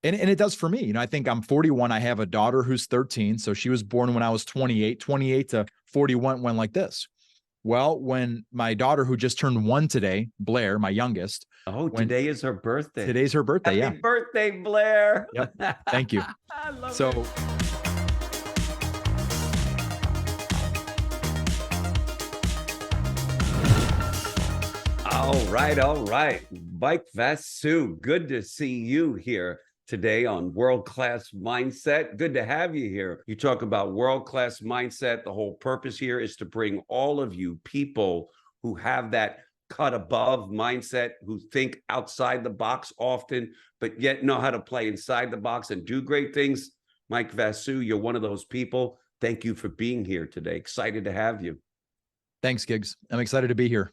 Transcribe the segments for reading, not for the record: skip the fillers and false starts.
And it does for me. I think I'm 41. I have a daughter who's 13. So she was born when I was 28 to 41 went like this. Well, when my daughter, who just turned 1 today, Blair, my youngest, Oh, when today is her birthday. today's her birthday. Happy Yeah. birthday, Blair. Yep. Thank you. I love So it. All right, all right. Mike Vasu, good to see you here today on World Class Mindset. Good to have you here. You talk about world class mindset. The whole purpose here is to bring all of you people who have that cut above mindset, who think outside the box often, but yet know how to play inside the box and do great things. Mike Vasu, you're one of those people. Thank you for being here today. Excited to have you. thanks, Gigs. I'm excited to be here.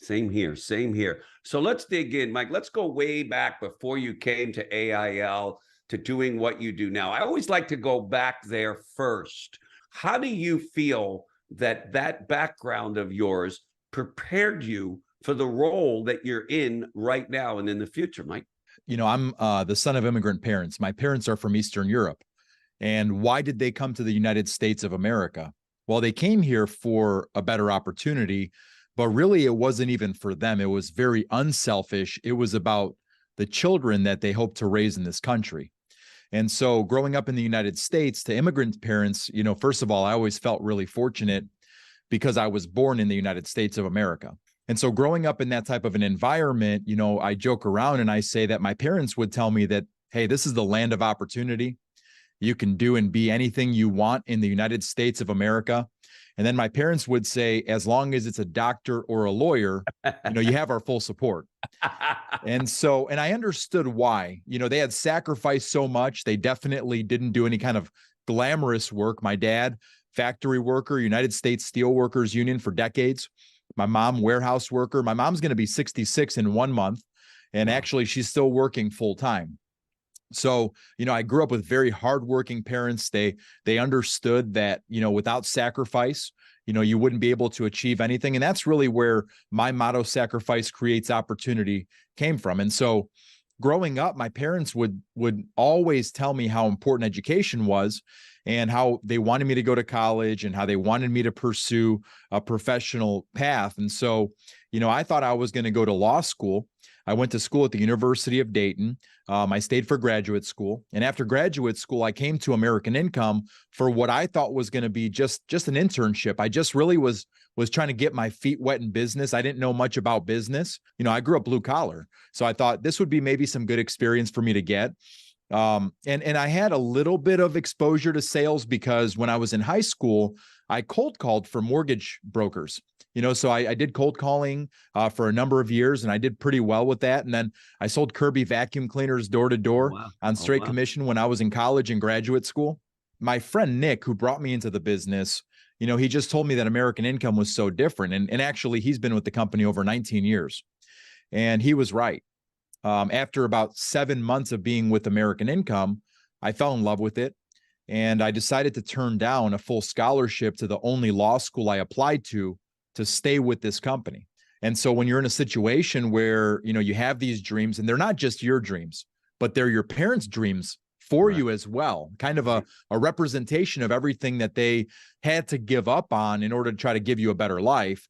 Same here, same here. So let's dig in, Mike. Let's go way back before you came to AIL to doing what you do now. I always like to go back there first. How do you feel that that background of yours prepared you for the role that you're in right now and in the future, Mike? I'm the son of immigrant parents. My parents are from Eastern Europe. And why did they come to the United States of America? Well, they came here for a better opportunity, but really it wasn't even for them. It was very unselfish. It was about the children that they hoped to raise in this country. And so growing up in the United States to immigrant parents, first of all, I always felt really fortunate because I was born in the United States of America. And so growing up in that type of an environment, I joke around and I say that my parents would tell me that, hey, this is the land of opportunity. You can do and be anything you want in the United States of America. And then my parents would say, as long as it's a doctor or a lawyer, you have our full support. And I understood why. They had sacrificed so much. They definitely didn't do any kind of glamorous work. My dad, factory worker, United States Steelworkers Union for decades. My mom, warehouse worker. My mom's going to be 66 in 1 month. And actually, she's still working full time. So, I grew up with very hardworking parents. They understood that, without sacrifice, you wouldn't be able to achieve anything. And that's really where my motto, sacrifice creates opportunity, came from. And so growing up, my parents would always tell me how important education was and how they wanted me to go to college and how they wanted me to pursue a professional path. And so, I thought I was going to go to law school. I went to school at the University of Dayton. I stayed for graduate school. And after graduate school, I came to American Income for what I thought was going to be just an internship. I just really was trying to get my feet wet in business. I didn't know much about business. I grew up blue collar. So I thought this would be maybe some good experience for me to get. And I had a little bit of exposure to sales because when I was in high school, I cold called for mortgage brokers. So I did cold calling for a number of years, and I did pretty well with that. And then I sold Kirby vacuum cleaners door to door on straight commission when I was in college and graduate school. My friend Nick, who brought me into the business, he just told me that American Income was so different. And actually, he's been with the company over 19 years. And he was right. After about 7 months of being with American Income, I fell in love with it. And I decided to turn down a full scholarship to the only law school I applied to stay with this company. And so when you're in a situation where, you have these dreams, and they're not just your dreams, but they're your parents' dreams for you as well, kind of a representation of everything that they had to give up on in order to try to give you a better life.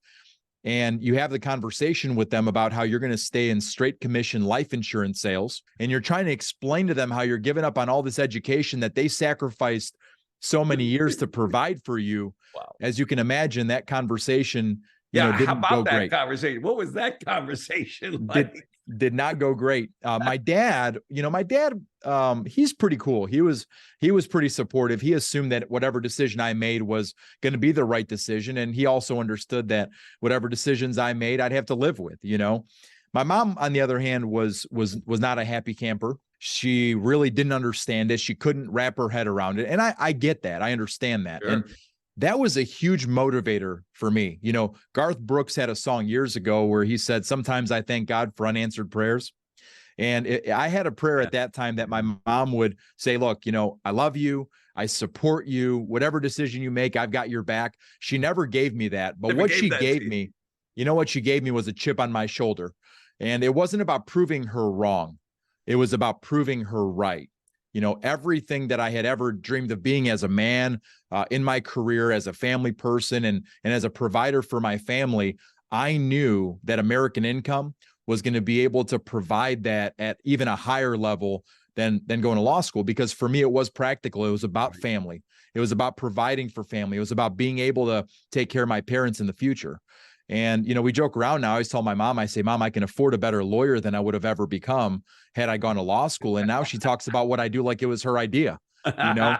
And you have the conversation with them about how you're going to stay in straight commission life insurance sales. And you're trying to explain to them how you're giving up on all this education that they sacrificed so many years to provide for you. Wow. As you can imagine, that conversation, how didn't about go that great. Conversation? What was that conversation like? Did not go great. My dad, he's pretty cool. He was pretty supportive. He assumed that whatever decision I made was going to be the right decision. And he also understood that whatever decisions I made, I'd have to live with, My mom, on the other hand, was not a happy camper. She really didn't understand it. She couldn't wrap her head around it. And I get that. I understand that. Sure. And that was a huge motivator for me. Garth Brooks had a song years ago where he said, sometimes I thank God for unanswered prayers. And I had a prayer at that time that my mom would say, look, I love you. I support you. Whatever decision you make, I've got your back. She never gave me that. But what she gave me, what she gave me was a chip on my shoulder. And it wasn't about proving her wrong. It was about proving her right. Everything that I had ever dreamed of being as a man, in my career, as a family person, and as a provider for my family, I knew that American income was going to be able to provide that at even a higher level than going to law school. Because for me, it was practical. It was about family. It was about providing for family. It was about being able to take care of my parents in the future. And, we joke around now. I always tell my mom, I say, Mom, I can afford a better lawyer than I would have ever become had I gone to law school. And now she talks about what I do like it was her idea, you know?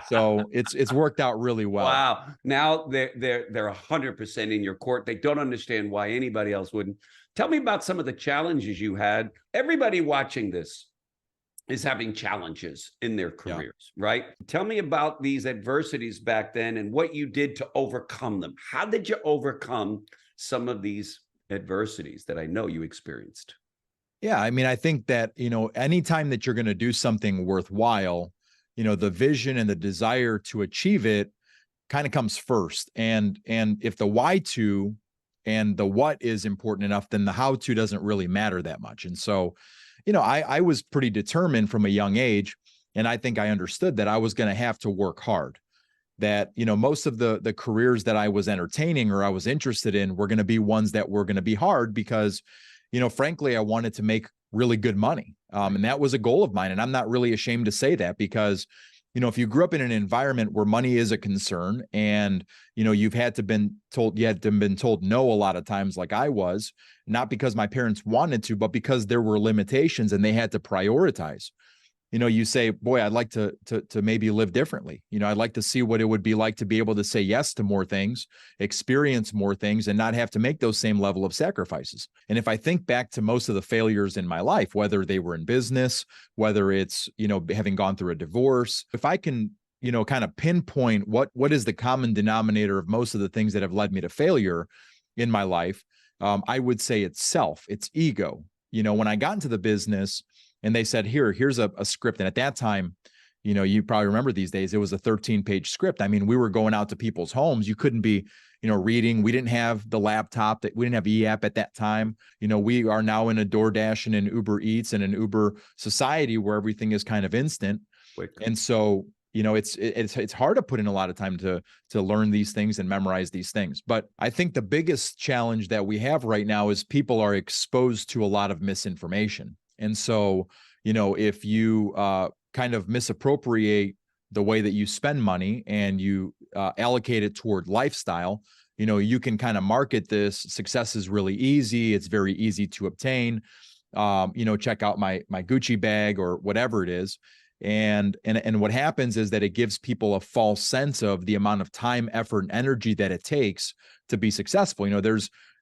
So it's worked out really well. Wow. Now they're 100% in your court. They don't understand why anybody else wouldn't. Tell me about some of the challenges you had. Everybody watching this is having challenges in their careers, right? Tell me about these adversities back then and what you did to overcome them. How did you overcome some of these adversities that I know you experienced? Yeah, I mean, I think that, anytime that you're going to do something worthwhile, the vision and the desire to achieve it kind of comes first. And if the why to and the what is important enough, then the how to doesn't really matter that much. And so, I was pretty determined from a young age, and I think I understood that I was going to have to work hard. That, most of the careers that I was entertaining or I was interested in were going to be ones that were going to be hard because, frankly, I wanted to make really good money. And that was a goal of mine. And I'm not really ashamed to say that because, if you grew up in an environment where money is a concern and, you had been told no a lot of times, like I was, not because my parents wanted to, but because there were limitations and they had to prioritize. You say, boy, I'd like to maybe live differently. I'd like to see what it would be like to be able to say yes to more things, experience more things, and not have to make those same level of sacrifices. And if I think back to most of the failures in my life, whether they were in business, whether it's, having gone through a divorce, if I can, kind of pinpoint what is the common denominator of most of the things that have led me to failure in my life, I would say it's self, it's ego. When I got into the business, and they said, here's a script. And at that time, you probably remember these days, it was a 13-page script. I mean, we were going out to people's homes. You couldn't be, reading. We didn't have the laptop, that we didn't have e-app at that time. We are now in a DoorDash and an Uber Eats and an Uber society where everything is kind of instant. And so, it's hard to put in a lot of time to learn these things and memorize these things. But I think the biggest challenge that we have right now is people are exposed to a lot of misinformation. And so, if you kind of misappropriate the way that you spend money and you allocate it toward lifestyle, you can kind of market this. Success is really easy. It's very easy to obtain. Check out my Gucci bag or whatever it is. And what happens is that it gives people a false sense of the amount of time, effort, and energy that it takes to be successful.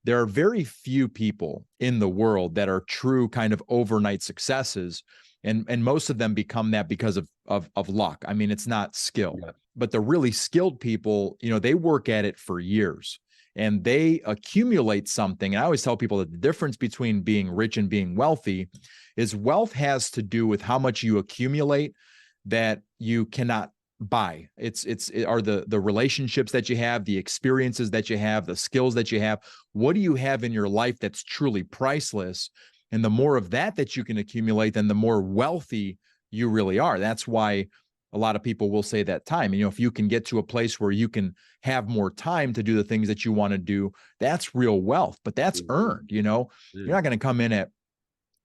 There are very few people in the world that are true kind of overnight successes. And most of them become that because of luck. I mean, it's not skill, but the really skilled people, they work at it for years and they accumulate something. And I always tell people that the difference between being rich and being wealthy is wealth has to do with how much you accumulate that you cannot buy. It are the relationships that you have, the experiences that you have, the skills that you have. What do you have in your life that's truly priceless? And the more of that you can accumulate, then the more wealthy you really are. That's why a lot of people will say that time. If you can get to a place where you can have more time to do the things that you want to do, that's real wealth, but that's earned. You're not going to come in at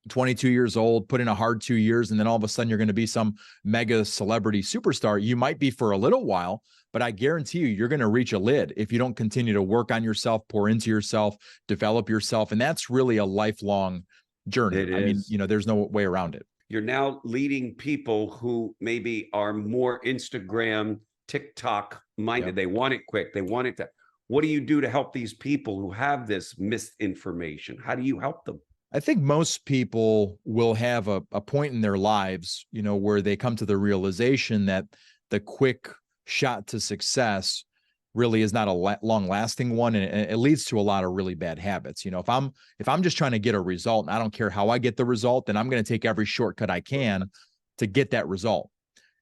22 years old, put in a hard 2 years, and then all of a sudden you're going to be some mega celebrity superstar. You might be for a little while, but I guarantee you're going to reach a lid if you don't continue to work on yourself, pour into yourself, develop yourself. And that's really a lifelong journey. I mean, there's no way around it. You're now leading people who maybe are more Instagram, TikTok minded. Yep. They want it quick. They want it to. What do you do to help these people who have this misinformation? How do you help them? I think most people will have a point in their lives, where they come to the realization that the quick shot to success really is not a long-lasting one, and it leads to a lot of really bad habits. If I'm just trying to get a result, and I don't care how I get the result, then I'm going to take every shortcut I can to get that result.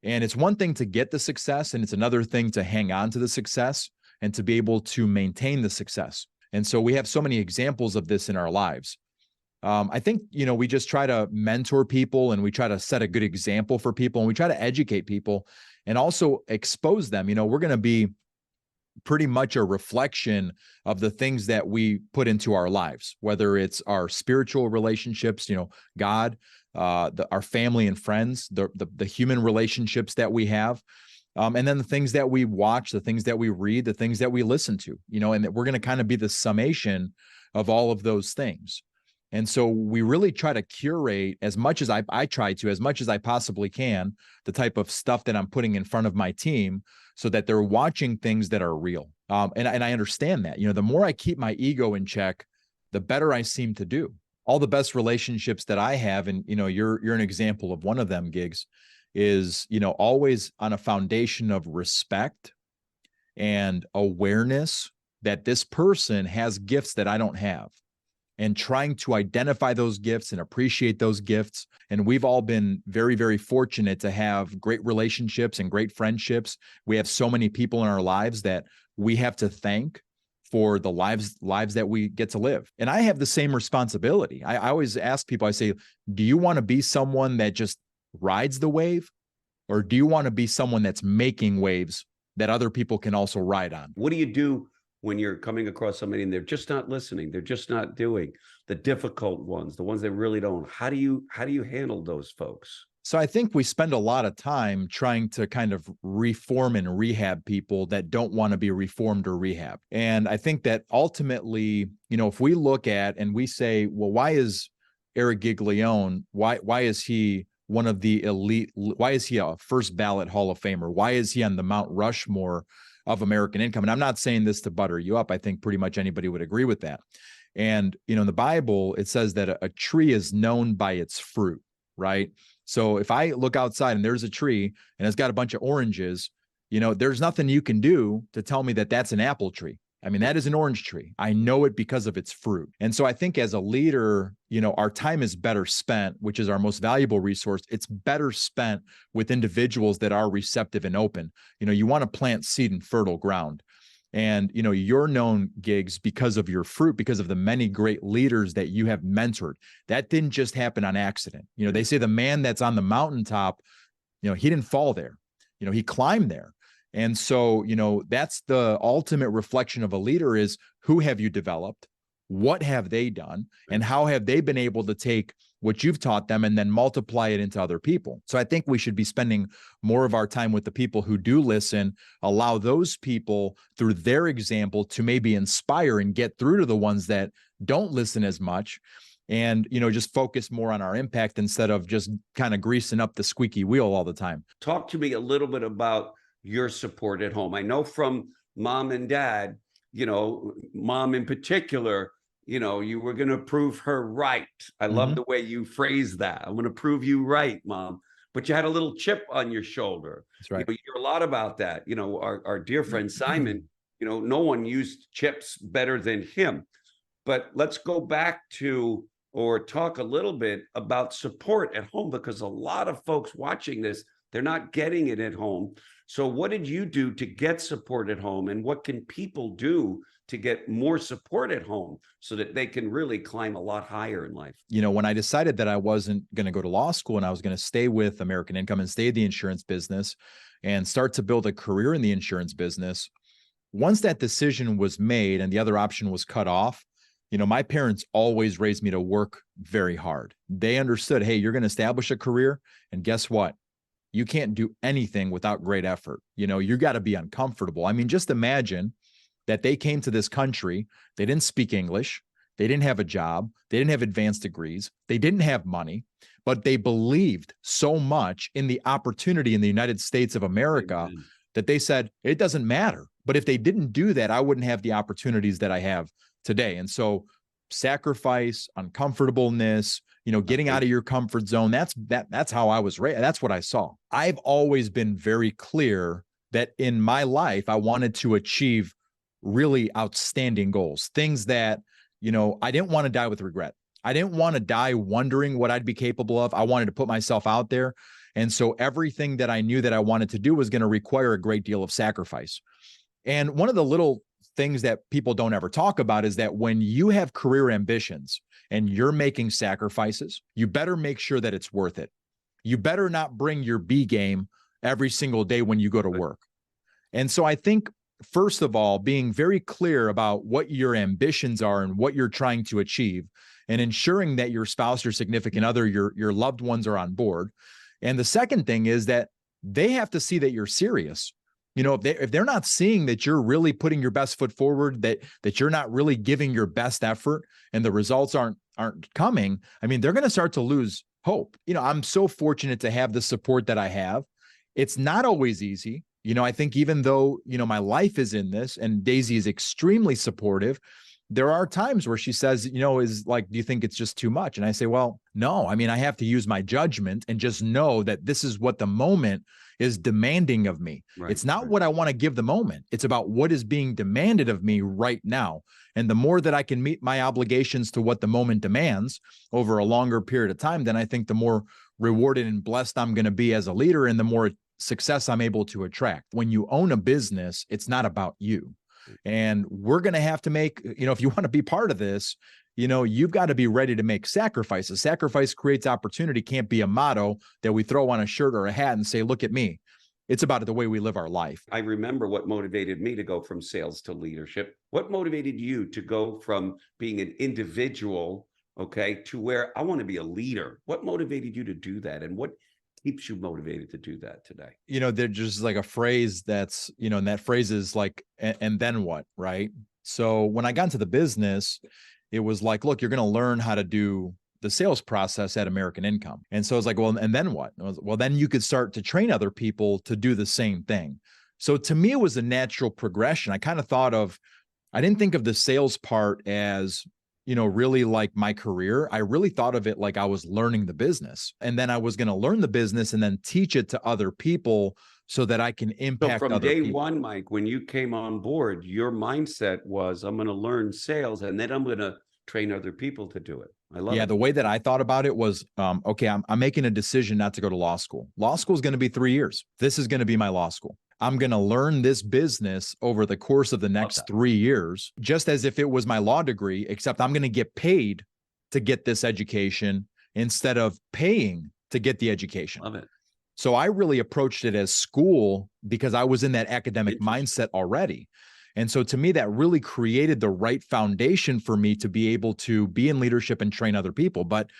And it's one thing to get the success, and it's another thing to hang on to the success and to be able to maintain the success. And so we have so many examples of this in our lives. I think, we just try to mentor people and we try to set a good example for people and we try to educate people and also expose them. We're going to be pretty much a reflection of the things that we put into our lives, whether it's our spiritual relationships, God, our family and friends, the human relationships that we have. And then the things that we watch, the things that we read, the things that we listen to, and that we're going to kind of be the summation of all of those things. And so we really try to curate as much as I try to, as much as I possibly can, the type of stuff that I'm putting in front of my team so that they're watching things that are real. And I understand that, the more I keep my ego in check, the better I seem to do. All the best relationships that I have, and, you're an example of one of them, Gigs, is, always on a foundation of respect and awareness that this person has gifts that I don't have, and trying to identify those gifts and appreciate those gifts. And we've all been very, very fortunate to have great relationships and great friendships. We have so many people in our lives that we have to thank for the lives that we get to live. And I have the same responsibility. I always ask people, I say, do you want to be someone that just rides the wave, or do you want to be someone that's making waves that other people can also ride on? What do you do when you're coming across somebody and they're just not listening, they're just not doing the difficult ones, the ones that really don't? How do you handle those folks? So I think we spend a lot of time trying to kind of reform and rehab people that don't want to be reformed or rehabbed. And I think that ultimately, if we look at and we say, well, why is Eric Giglione, why is he one of the elite? Why is he a first ballot Hall of Famer? Why is he on the Mount Rushmore of American income? And I'm not saying this to butter you up. I think pretty much anybody would agree with that. And, in the Bible, it says that a tree is known by its fruit, right? So if I look outside and there's a tree and it's got a bunch of oranges, there's nothing you can do to tell me that that's an apple tree. I mean, that is an orange tree. I know it because of its fruit. And so I think as a leader, our time is better spent, which is our most valuable resource. It's better spent with individuals that are receptive and open. You want to plant seed in fertile ground. And, you're known, Gigs, because of your fruit, because of the many great leaders that you have mentored. That didn't just happen on accident. They say the man that's on the mountaintop, he didn't fall there. He climbed there. And so, that's the ultimate reflection of a leader is who have you developed? What have they done? And how have they been able to take what you've taught them and then multiply it into other people? So I think we should be spending more of our time with the people who do listen, allow those people through their example to maybe inspire and get through to the ones that don't listen as much. And, just focus more on our impact instead of just kind of greasing up the squeaky wheel all the time. Talk to me a little bit about your support at home. I know from mom and dad, mom in particular, you were going to prove her right. I love the way you phrase that. I'm going to prove you right, Mom. But you had a little chip on your shoulder. That's right. You hear a lot about that. Our dear friend Simon, no one used chips better than him. But let's go back to or talk a little bit about support at home, because a lot of folks watching this, they're not getting it at home. So what did you do to get support at home? And what can people do to get more support at home so that they can really climb a lot higher in life? When I decided that I wasn't going to go to law school and I was going to stay with American Income and stay in the insurance business and start to build a career in the insurance business, once that decision was made and the other option was cut off, my parents always raised me to work very hard. They understood, hey, you're going to establish a career, and guess what? You can't do anything without great effort. You got to be uncomfortable. I mean, just imagine that they came to this country. They didn't speak English. They didn't have a job. They didn't have advanced degrees. They didn't have money, but they believed so much in the opportunity in the United States of America that they said, it doesn't matter. But if they didn't do that, I wouldn't have the opportunities that I have today. And so sacrifice, uncomfortableness, getting out of your comfort zone, that's how I was raised. That's what I saw. I've always been very clear that in my life, I wanted to achieve really outstanding goals, things that, I didn't want to die with regret. I didn't want to die wondering what I'd be capable of. I wanted to put myself out there. And so everything that I knew that I wanted to do was going to require a great deal of sacrifice. And one of the little things that people don't ever talk about is that when you have career ambitions and you're making sacrifices, you better make sure that it's worth it. You better not bring your B game every single day when you go to work. And so I think, first of all, being very clear about what your ambitions are and what you're trying to achieve, and ensuring that your spouse, your significant other, your loved ones are on board. And the second thing is that they have to see that you're serious. You know, if they're not seeing that you're really putting your best foot forward, that you're not really giving your best effort, and the results aren't coming, I mean, they're going to start to lose hope. You know, I'm so fortunate to have the support that I have. It's not always easy. You know, I think even though, you know, my life is in this and Daisy is extremely supportive, there are times where she says, you know, is like, do you think it's just too much? And I say, well, no, I mean, I have to use my judgment and just know that this is what the moment is demanding of me. Right, it's not right. what I want to give the moment. It's about what is being demanded of me right now. And the more that I can meet my obligations to what the moment demands over a longer period of time, then I think the more rewarded and blessed I'm going to be as a leader, and the more success I'm able to attract. When you own a business, it's not about you. And we're going to have to make, you know, if you want to be part of this, you know, you've got to be ready to make sacrifices. Sacrifice creates opportunity can't be a motto that we throw on a shirt or a hat and say, look at me. It's about the way we live our life. I remember what motivated me to go from sales to leadership. What motivated you to go from being an individual, okay, to where I want to be a leader? What motivated you to do that? And what keeps you motivated to do that today? You know, there's just like a phrase that's, you know, and that phrase is like, and then what, right? So when I got into the business, it was like, look, you're going to learn how to do the sales process at American Income. And so it's like, well, and then what? Well, then you could start to train other people to do the same thing. So to me, it was a natural progression. I kind of thought of, I didn't think of the sales part as, you know, really like my career. I really thought of it like I was learning the business, and then I was going to learn the business and then teach it to other people so that I can impact So from other day people. one, Mike, when you came on board, your mindset was, I'm going to learn sales and then I'm going to train other people to do it. I love Yeah, it. the way that I thought about it was, okay, I'm making a decision not to go to law school. Law school is going to be 3 years. This is going to be my law school. I'm going to learn this business over the course of the next 3 years, just as if it was my law degree, except I'm going to get paid to get this education instead of paying to get the education. Love it. So I really approached it as school because I was in that academic Interesting. mindset already. And so to me, that really created the right foundation for me to be able to be in leadership and train other people. But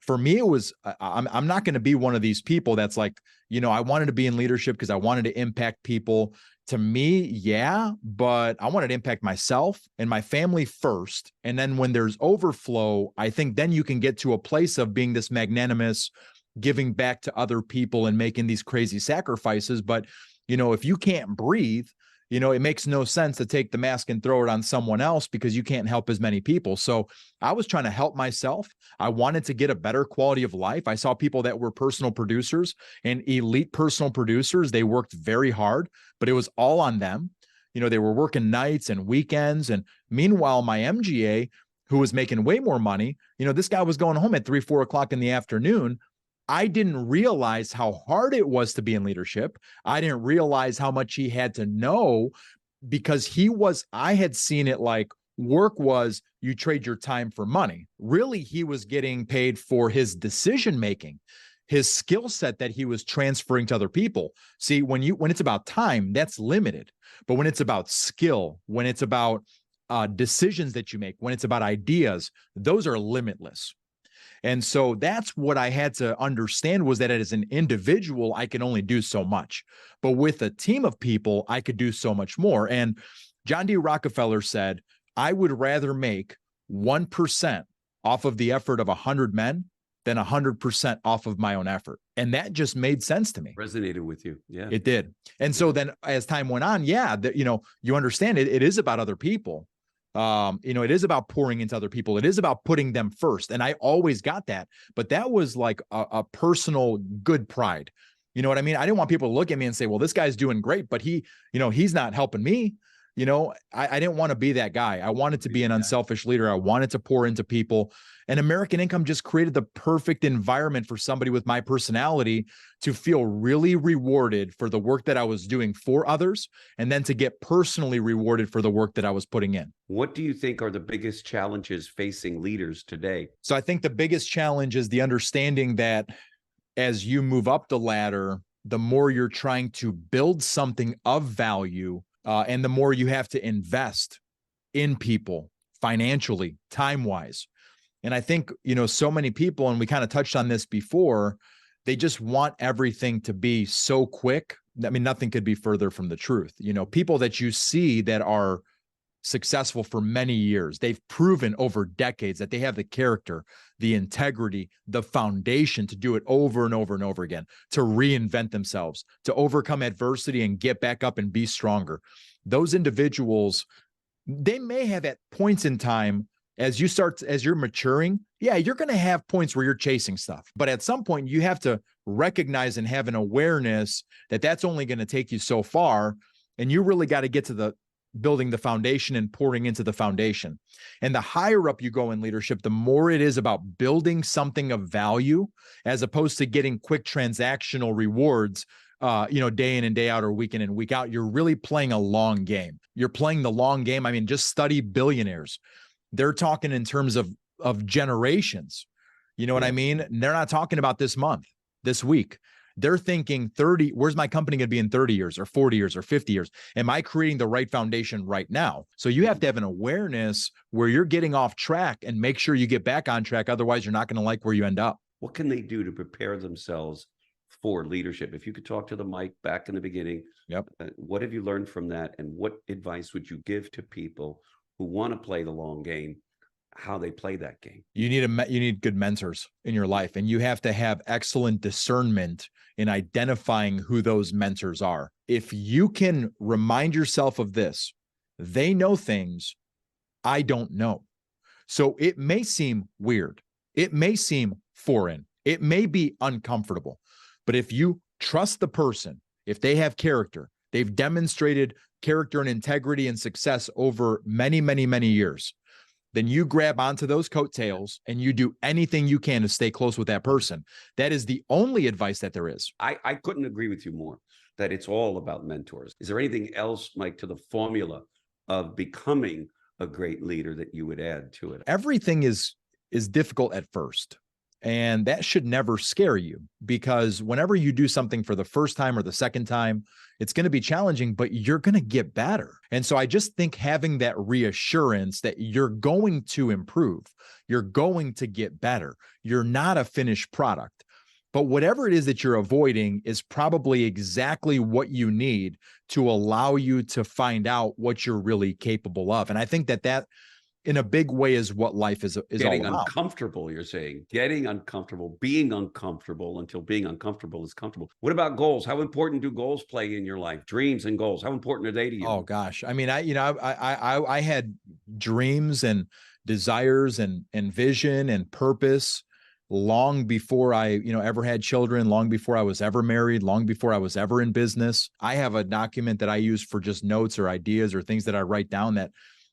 for me, it was, I'm not going to be one of these people that's like, you know, I wanted to be in leadership because I wanted to impact people. To me, yeah, but I wanted to impact myself and my family first. And then when there's overflow, I think then you can get to a place of being this magnanimous, giving back to other people and making these crazy sacrifices. But, you know, if you can't breathe, you know, it makes no sense to take the mask and throw it on someone else because you can't help as many people. So I was trying to help myself. I wanted to get a better quality of life. I saw people that were personal producers and elite personal producers. They worked very hard, but it was all on them. You know, they were working nights and weekends. And meanwhile, my MGA, who was making way more money, you know, this guy was going home at 3, 4 o'clock in the afternoon. I didn't realize how hard it was to be in leadership. I didn't realize how much he had to know because I had seen it like work was you trade your time for money. Really, he was getting paid for his decision-making, his skill set that he was transferring to other people. See, when it's about time, that's limited. But when it's about skill, when it's about decisions that you make, when it's about ideas, those are limitless. And so that's what I had to understand, was that as an individual, I can only do so much. But with a team of people, I could do so much more. And John D. Rockefeller said, I would rather make 1% off of the effort of 100 men than 100% off of my own effort. And that just made sense to me. Resonated with you. Yeah. It did. And so then as time went on, you understand it is about other people. It is about pouring into other people. It is about putting them first. And I always got that, but that was like a personal good pride. You know what I mean? I didn't want people to look at me and say, well, this guy's doing great, but he's not helping me. I didn't want to be that guy. I wanted to be an unselfish leader. I wanted to pour into people. And American Income just created the perfect environment for somebody with my personality to feel really rewarded for the work that I was doing for others, and then to get personally rewarded for the work that I was putting in. What do you think are the biggest challenges facing leaders today? So I think the biggest challenge is the understanding that as you move up the ladder, the more you're trying to build something of value, and the more you have to invest in people financially, time-wise. And I think, so many people, and we kind of touched on this before, they just want everything to be so quick. I mean, nothing could be further from the truth. People that you see that are successful for many years, they've proven over decades that they have the character, the integrity, the foundation to do it over and over and over again, to reinvent themselves, to overcome adversity and get back up and be stronger. Those individuals, they may have at points in time, as you're maturing, you're going to have points where you're chasing stuff. But at some point, you have to recognize and have an awareness that that's only going to take you so far. And you really got to get to the building the foundation and pouring into the foundation. And the higher up you go in leadership, the more it is about building something of value, as opposed to getting quick transactional rewards, day in and day out, or week in and week out. You're really playing a long game. You're playing the long game. I mean, just study billionaires. They're talking in terms of generations. You know what I mean? And they're not talking about this month, this week. They're thinking 30, where's my company going to be in 30 years or 40 years or 50 years? Am I creating the right foundation right now? So you have to have an awareness where you're getting off track and make sure you get back on track. Otherwise, you're not going to like where you end up. What can they do to prepare themselves for leadership? If you could talk to the mic back in the beginning, what have you learned from that? And what advice would you give to people who want to play the long game, how they play that game? You need good mentors in your life, and you have to have excellent discernment in identifying who those mentors are. If you can remind yourself of this, they know things I don't know. So it may seem weird. It may seem foreign. It may be uncomfortable. But if you trust the person, if they have character, they've demonstrated character and integrity and success over many, many, many years, then you grab onto those coattails and you do anything you can to stay close with that person. That is the only advice that there is. I couldn't agree with you more, that it's all about mentors. Is there anything else, Mike, to the formula of becoming a great leader that you would add to it? Everything is difficult at first. And that should never scare you, because whenever you do something for the first time or the second time, it's going to be challenging, but you're going to get better. And so I just think having that reassurance that you're going to improve, you're going to get better, you're not a finished product. But whatever it is that you're avoiding is probably exactly what you need to allow you to find out what you're really capable of. And I think that in a big way is what life is getting all about. Uncomfortable, you're saying. Getting uncomfortable, being uncomfortable until being uncomfortable is comfortable. What about goals? How important do goals play in your life? Dreams and goals, how important are they to you? Oh gosh. I mean, I had dreams and desires and vision and purpose long before I, ever had children, long before I was ever married, long before I was ever in business. I have a document that I use for just notes or ideas or things that I write down that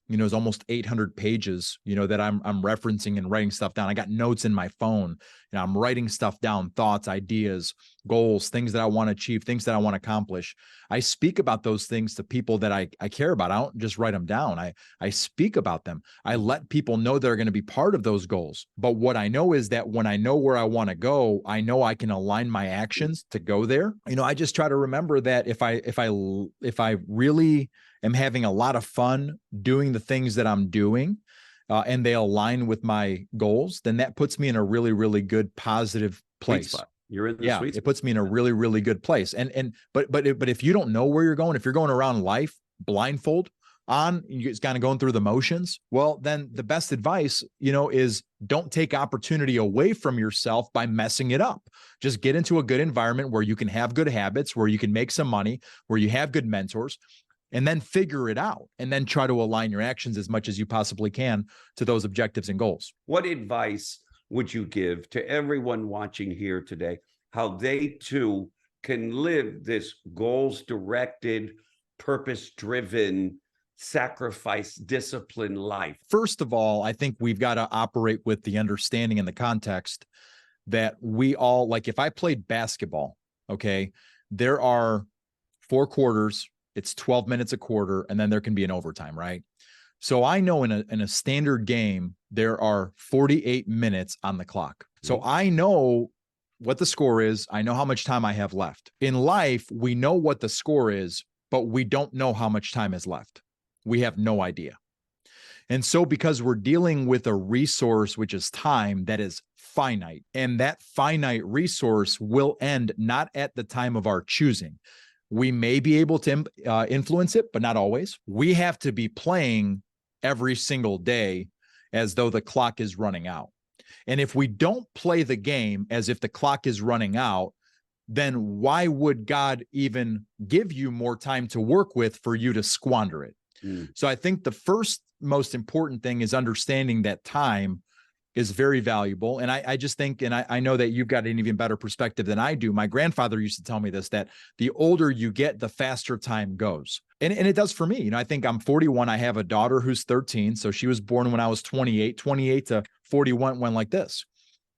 is almost 800 pages, that I'm referencing and writing stuff down. I got notes in my phone, I'm writing stuff down, thoughts, ideas, goals, things that I want to achieve, things that I want to accomplish. I speak about those things to people that I care about. I don't just write them down. I speak about them. I let people know they're going to be part of those goals. But what I know is that when I know where I want to go, I know I can align my actions to go there. I just try to remember that if I really am having a lot of fun doing the things that I'm doing, and they align with my goals, then that puts me in a really, really good, positive place. Sweet spot. You're in the sweet spot. It puts me in a really, really good place. But if you don't know where you're going, if you're going around life blindfold on, you're just kind of going through the motions, well, then the best advice, is don't take opportunity away from yourself by messing it up. Just get into a good environment where you can have good habits, where you can make some money, where you have good mentors, and then figure it out, and then try to align your actions as much as you possibly can to those objectives and goals. What advice would you give to everyone watching here today, how they too can live this goals-directed, purpose-driven sacrifice, discipline life? First of all, I think we've got to operate with the understanding and the context that we all, like if I played basketball, okay, there are 4 quarters, it's 12 minutes a quarter, and then there can be an overtime, right? So I know in a standard game, there are 48 minutes on the clock. So I know what the score is. I know how much time I have left. In life, we know what the score is, but we don't know how much time is left. We have no idea. And so because we're dealing with a resource, which is time, that is finite, and that finite resource will end not at the time of our choosing. We may be able to influence it, but not always. We have to be playing every single day as though the clock is running out. And if we don't play the game as if the clock is running out, then why would God even give you more time to work with for you to squander it? So I think the first most important thing is understanding that time is very valuable. And I just think, and I know that you've got an even better perspective than I do. My grandfather used to tell me this, that the older you get, the faster time goes. And it does for me. You know, I think I'm 41. I have a daughter who's 13. So she was born when I was 28 to 41 went like this.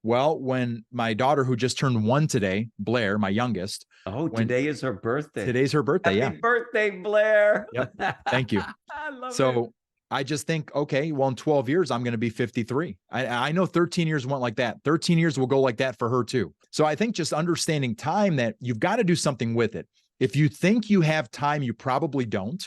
Well, when my daughter, who just turned 1 today, Blair, my youngest. Oh, today is her birthday. Today's her birthday. Happy birthday, Blair. Yep. Thank you. I love it. So I just think, okay, well, in 12 years, I'm going to be 53. I know 13 years went like that. 13 years will go like that for her too. So I think just understanding time, that you've got to do something with it. If you think you have time, you probably don't.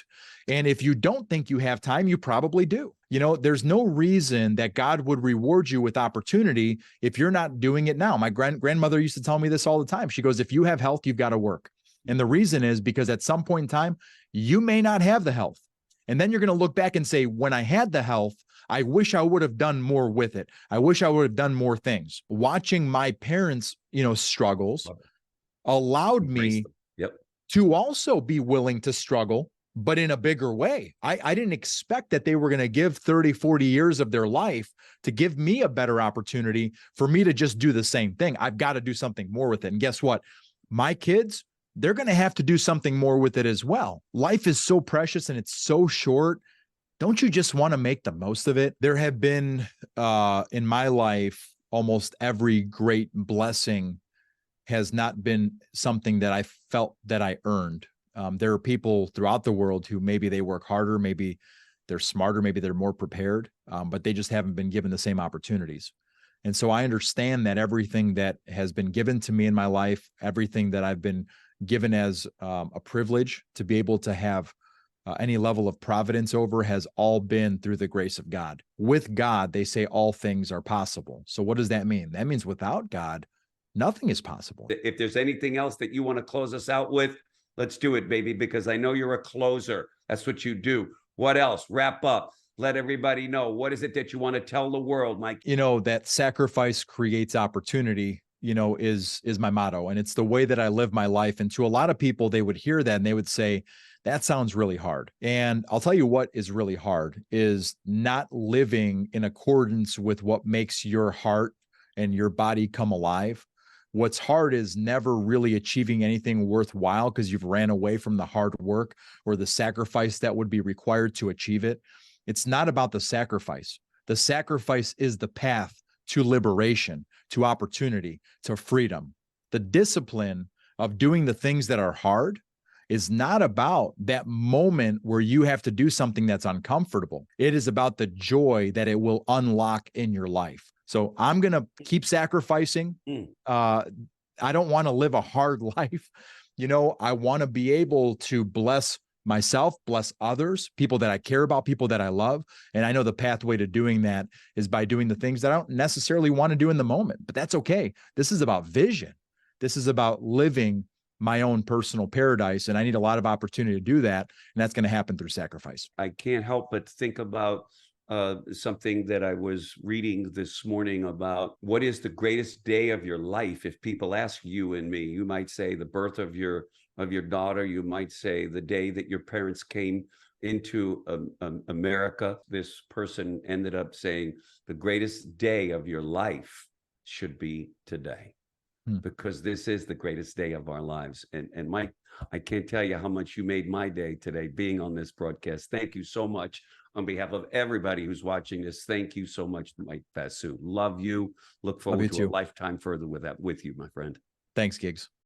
And if you don't think you have time, you probably do. You know, there's no reason that God would reward you with opportunity if you're not doing it now. My grandmother used to tell me this all the time. She goes, if you have health, you've got to work. And the reason is because at some point in time, you may not have the health. And then you're going to look back and say, when I had the health, I wish I would have done more with it. I wish I would have done more things. Watching my parents, struggles allowed me to also be willing to struggle, but in a bigger way. I didn't expect that they were going to give 30, 40 years of their life to give me a better opportunity for me to just do the same thing. I've got to do something more with it. And guess what? My kids, they're going to have to do something more with it as well. Life is so precious and it's so short. Don't you just want to make the most of it? There have been, in my life, almost every great blessing has not been something that I felt that I earned. There are people throughout the world who maybe they work harder, maybe they're smarter, maybe they're more prepared, but they just haven't been given the same opportunities. And so I understand that everything that has been given to me in my life, everything that I've been given as a privilege to be able to have any level of providence over, has all been through the grace of God. With God, they say all things are possible. So what does that mean? That means without God, nothing is possible. If there's anything else that you want to close us out with, let's do it, baby, because I know you're a closer. That's what you do. What else? Wrap up. Let everybody know. What is it that you want to tell the world, Mike? That sacrifice creates opportunity, is my motto. And it's the way that I live my life. And to a lot of people, they would hear that and they would say, that sounds really hard. And I'll tell you what is really hard is not living in accordance with what makes your heart and your body come alive. What's hard is never really achieving anything worthwhile because you've ran away from the hard work or the sacrifice that would be required to achieve it. It's not about the sacrifice. The sacrifice is the path to liberation, to opportunity, to freedom. The discipline of doing the things that are hard is not about that moment where you have to do something that's uncomfortable. It is about the joy that it will unlock in your life. So I'm going to keep sacrificing. I don't want to live a hard life. I want to be able to bless myself, bless others, people that I care about, people that I love. And I know the pathway to doing that is by doing the things that I don't necessarily want to do in the moment, but that's okay. This is about vision. This is about living my own personal paradise. And I need a lot of opportunity to do that. And that's going to happen through sacrifice. I can't help but think about something that I was reading this morning about what is the greatest day of your life. If people ask you and me, you might say the birth of your daughter. You might say the day that your parents came into America. This person ended up saying the greatest day of your life should be today. because this is the greatest day of our lives. And Mike, I can't tell you how much you made my day today being on this broadcast. Thank you so much. On behalf of everybody who's watching this, thank you so much, Mike Vasu. Love you. Look Love you forward to a too. lifetime further with you, my friend. Thanks, Gigs.